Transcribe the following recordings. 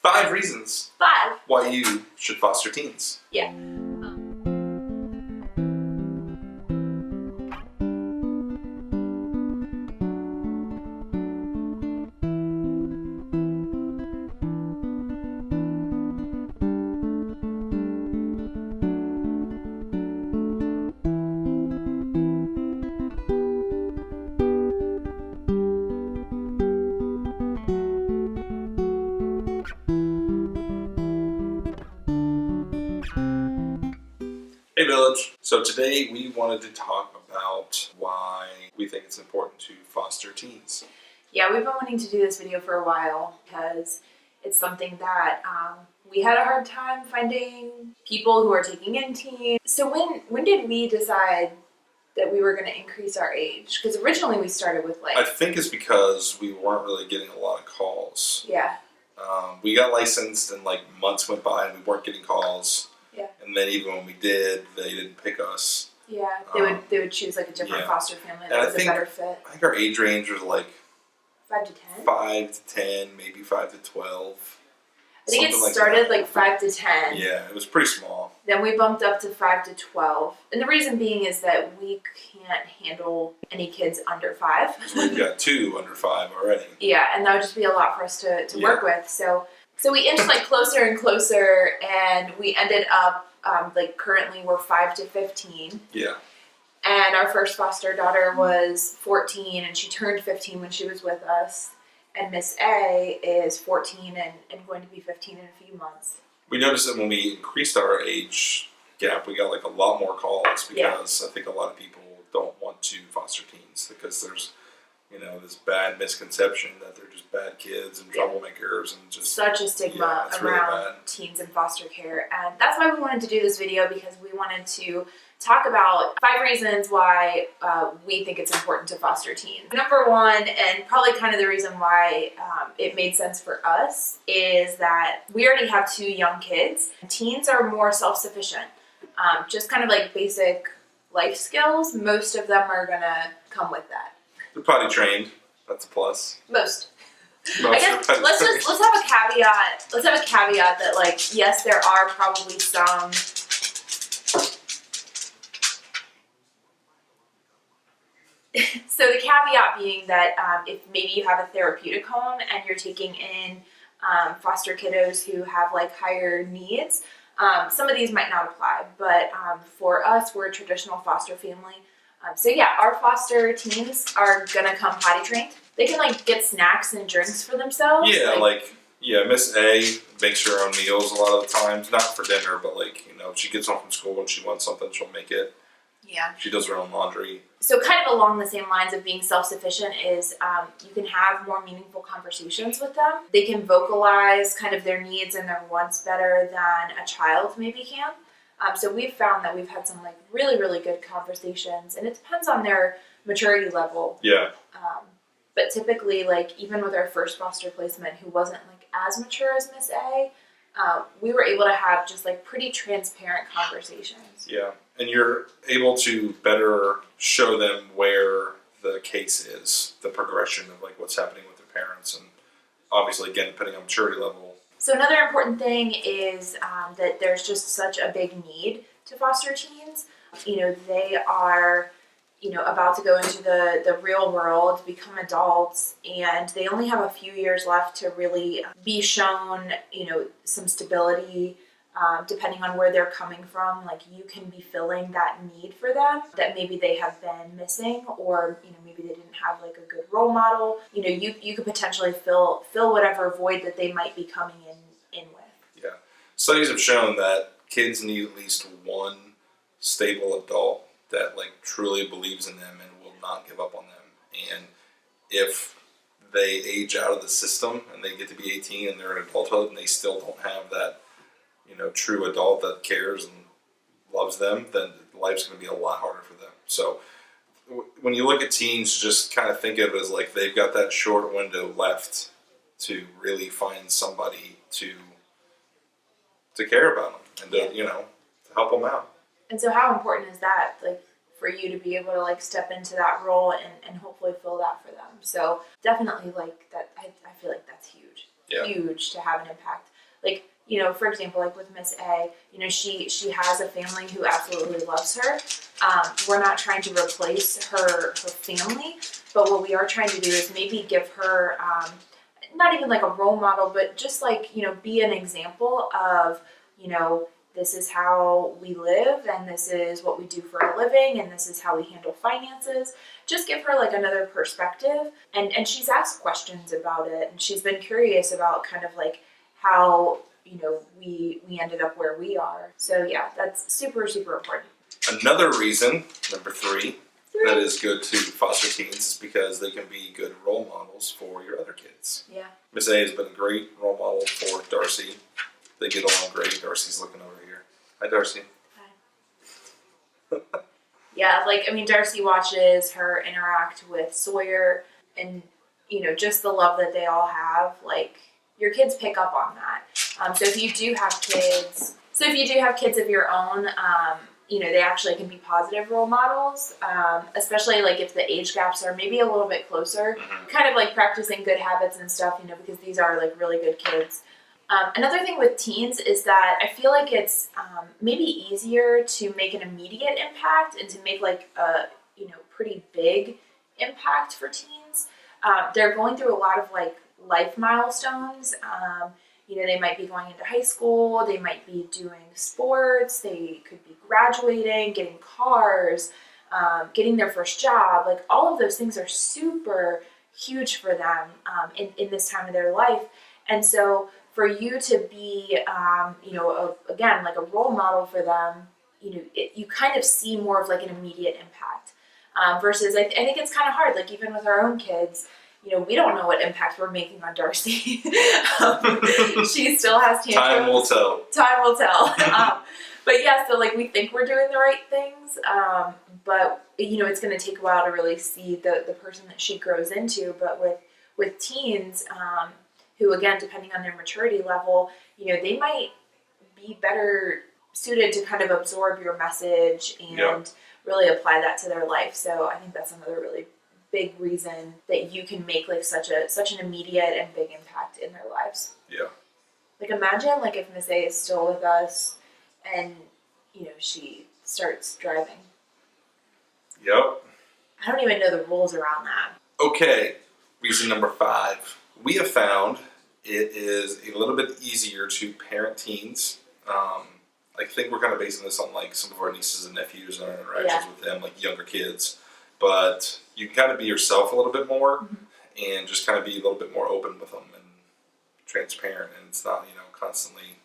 5 reasons. 5. Why you should foster teens. Yeah. Hey Village. So today we wanted to talk about why we think it's important to foster teens. Yeah, we've been wanting to do this video for a while because it's something that we had a hard time finding people who are taking in teens. So when did we decide that we were going to increase our age? Because originally we started with I think it's because we weren't really getting a lot of calls. Yeah. We got licensed and months went by and we weren't getting calls. Yeah. And then even when we did, they didn't pick us. Yeah, they would choose a different foster family that was a better fit. I think our age range was 5 to 10? 5 to 10, maybe 5 to 12. I think it started 5 to 10. Yeah, it was pretty small. Then we bumped up to 5 to 12. And the reason being is that we can't handle any kids under 5. So we've got 2 under 5 already. Yeah, and that would just be a lot for us to work with. So we inched closer and closer, and we ended up currently we're 5 to 15. Yeah. And our first foster daughter was 14, and she turned 15 when she was with us. And Miss A is 14 and going to be 15 in a few months. We noticed that when we increased our age gap, we got a lot more calls because I think a lot of people don't want to foster teens because there's this bad misconception that they're just bad kids and troublemakers and just such a stigma around teens in foster care. And that's why we wanted to do this video, because we wanted to talk about 5 reasons why we think it's important to foster teens. Number 1, and probably kind of the reason why it made sense for us, is that we already have 2 young kids. Teens are more self-sufficient. Just kind of basic life skills, most of them are gonna come with that. They're potty trained. That's a plus. Most. I guess let's have a caveat. Let's have a caveat that yes, there are probably some so the caveat being that if maybe you have a therapeutic home and you're taking in foster kiddos who have higher needs, some of these might not apply. But for us, we're a traditional foster family. So yeah, our foster teens are gonna come potty trained. They can get snacks and drinks for themselves. Yeah, Miss A makes her own meals a lot of the times, not for dinner, but if she gets home from school and she wants something, she'll make it. Yeah. She does her own laundry. So kind of along the same lines of being self-sufficient is you can have more meaningful conversations with them. They can vocalize kind of their needs and their wants better than a child maybe can. So we've found that we've had some really, really good conversations, and it depends on their maturity level. Yeah. But typically, even with our first foster placement, who wasn't as mature as Miss A, we were able to have just pretty transparent conversations. Yeah, and you're able to better show them where the case is, the progression of what's happening with their parents, and obviously again depending on maturity level. So another important thing is that there's just such a big need to foster teens. They are, about to go into the real world, become adults, and they only have a few years left to really be shown, some stability, depending on where they're coming from. You can be filling that need for them that maybe they have been missing, or, maybe they didn't have a good role model. You could potentially fill whatever void that they might be coming in with. Yeah. Studies have shown that kids need at least one stable adult that truly believes in them and will not give up on them. And if they age out of the system and they get to be 18 and they're in adulthood and they still don't have that, true adult that cares and loves them, then life's going to be a lot harder for them. So when you look at teens, just kind of think of it as they've got that short window left to really find somebody to care about them and to help them out. And so how important is that, for you to be able to step into that role and hopefully fill that for them? So definitely that, I feel that's huge. Yeah. Huge to have an impact. like, you know, for example, like with Miss A, you know, she has a family who absolutely loves her. We're not trying to replace her family, but what we are trying to do is maybe give her, not even like a role model, but just like, you know, be an example of, you know, this is how we live and this is what we do for a living and this is how we handle finances. Just give her like another perspective. And she's asked questions about it and she's been curious about kind of like how, you know, we ended up where we are. So yeah, that's super, super important. Another reason, number 3, that is good to foster teens is because they can be good role models for your other kids. Yeah. Miss A has been a great role model for Darcy. They get along great. Darcy's looking over here. Hi, Darcy. Hi. Yeah, like, I mean, Darcy watches her interact with Sawyer and, you know, just the love that they all have. Like, your kids pick up on that. So if you do have kids of your own, you know, they actually can be positive role models, especially like if the age gaps are maybe a little bit closer, kind of like practicing good habits and stuff, you know, because these are like really good kids. Another thing with teens is that I feel like it's maybe easier to make an immediate impact and to make like a, you know, pretty big impact for teens. They're going through a lot of like life milestones. You know, they might be going into high school, they might be doing sports, they could be graduating, getting cars, getting their first job. Like all of those things are super huge for them in this time of their life. And so for you to be, you know, again, like a role model for them, you know, you kind of see more of like an immediate impact versus I think it's kind of hard, like even with our own kids, you know, we don't know what impact we're making on Darcy. She still has tantrums. Time will tell. Time will tell. But yeah, so like we think we're doing the right things, but you know, it's going to take a while to really see the person that she grows into. But with teens, who again, depending on their maturity level, you know, they might be better suited to kind of absorb your message and really apply that to their life. So I think that's another really big reason that you can make like such an immediate and big impact in their lives. Yeah. Like imagine like if Miss A is still with us and, you know, she starts driving. Yep. I don't even know the rules around that. Okay, reason number 5. We have found it is a little bit easier to parent teens. I think we're kind of basing this on like some of our nieces and nephews and our interactions with them, like younger kids. But you can kind of be yourself a little bit more and just kind of be a little bit more open with them and transparent. And it's not, you know, constantly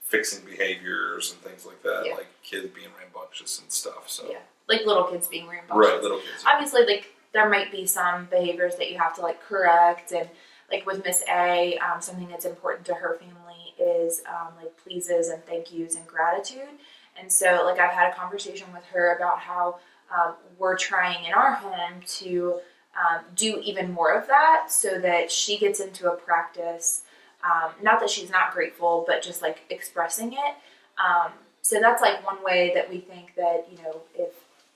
fixing behaviors and things like that, like kids being rambunctious and stuff. So like little kids being rambunctious. Right, little kids. Obviously, like there might be some behaviors that you have to like correct, and like with Miss A, something that's important to her family is like pleases and thank yous and gratitude. And so like I've had a conversation with her about how we're trying in our home to do even more of that so that she gets into a practice, not that she's not grateful, but just like expressing it. So that's like one way that we think that, you know,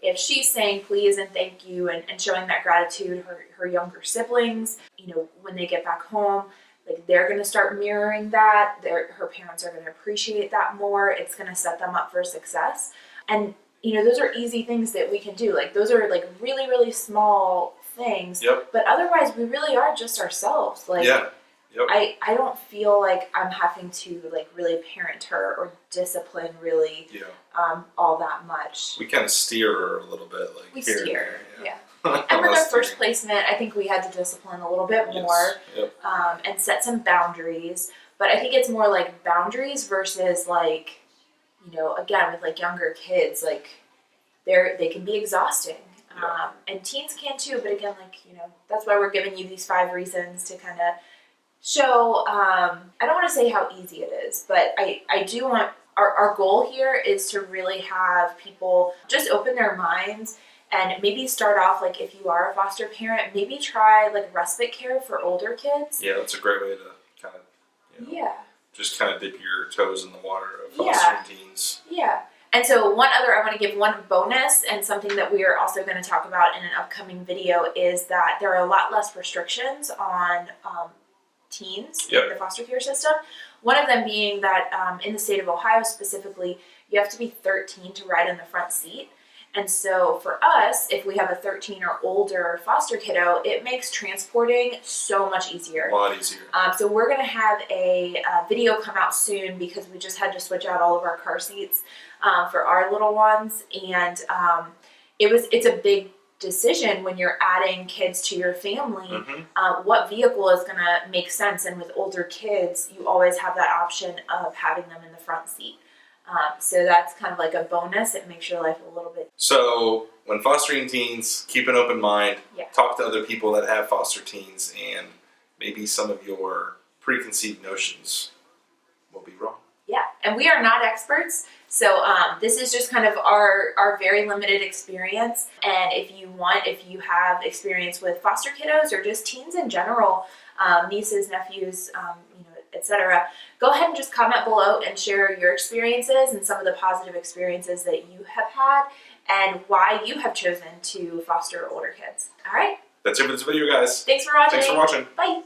if she's saying please and thank you and showing that gratitude, her younger siblings, you know, when they get back home, like they're going to start mirroring that. Her parents are going to appreciate that more. It's going to set them up for success. And, you know, those are easy things that we can do. Like those are like really, really small things. Yep. But otherwise we really are just ourselves. Like I don't feel like I'm having to like really parent her or discipline really all that much. We kind of steer her a little bit, like we here steer, and there. And with our first placement, I think we had to discipline a little bit more and set some boundaries. But I think it's more like boundaries versus like, you know, again with like younger kids, like they can be exhausting. And teens can too. But again, like, you know, that's why we're giving you these 5 reasons to kind of show, I don't want to say how easy it is, but I do want, our goal here is to really have people just open their minds and maybe start off, like if you are a foster parent, maybe try like respite care for older kids. Yeah, that's a great way to kind of, you know, just kind of dip your toes in the water of fostering teens. Yeah. And so I want to give one bonus and something that we are also going to talk about in an upcoming video is that there are a lot less restrictions on teens in the foster care system. One of them being that in the state of Ohio specifically, you have to be 13 to ride in the front seat. And so for us, if we have a 13 or older foster kiddo, it makes transporting so much easier. A lot easier. So we're going to have a video come out soon because we just had to switch out all of our car seats for our little ones. And it's a big decision when you're adding kids to your family. What vehicle is going to make sense? And with older kids, you always have that option of having them in the front seat. So that's kind of like a bonus. It makes your life a little bit. So when fostering teens, keep an open mind. Yeah. Talk to other people that have foster teens, and maybe some of your preconceived notions will be wrong. Yeah, and we are not experts. So this is just kind of our very limited experience. And if you have experience with foster kiddos or just teens in general, nieces, nephews, etc., go ahead and just comment below and share your experiences and some of the positive experiences that you have had and why you have chosen to foster older kids. All right? That's it for this video, guys. Thanks for watching. Thanks for watching. Bye.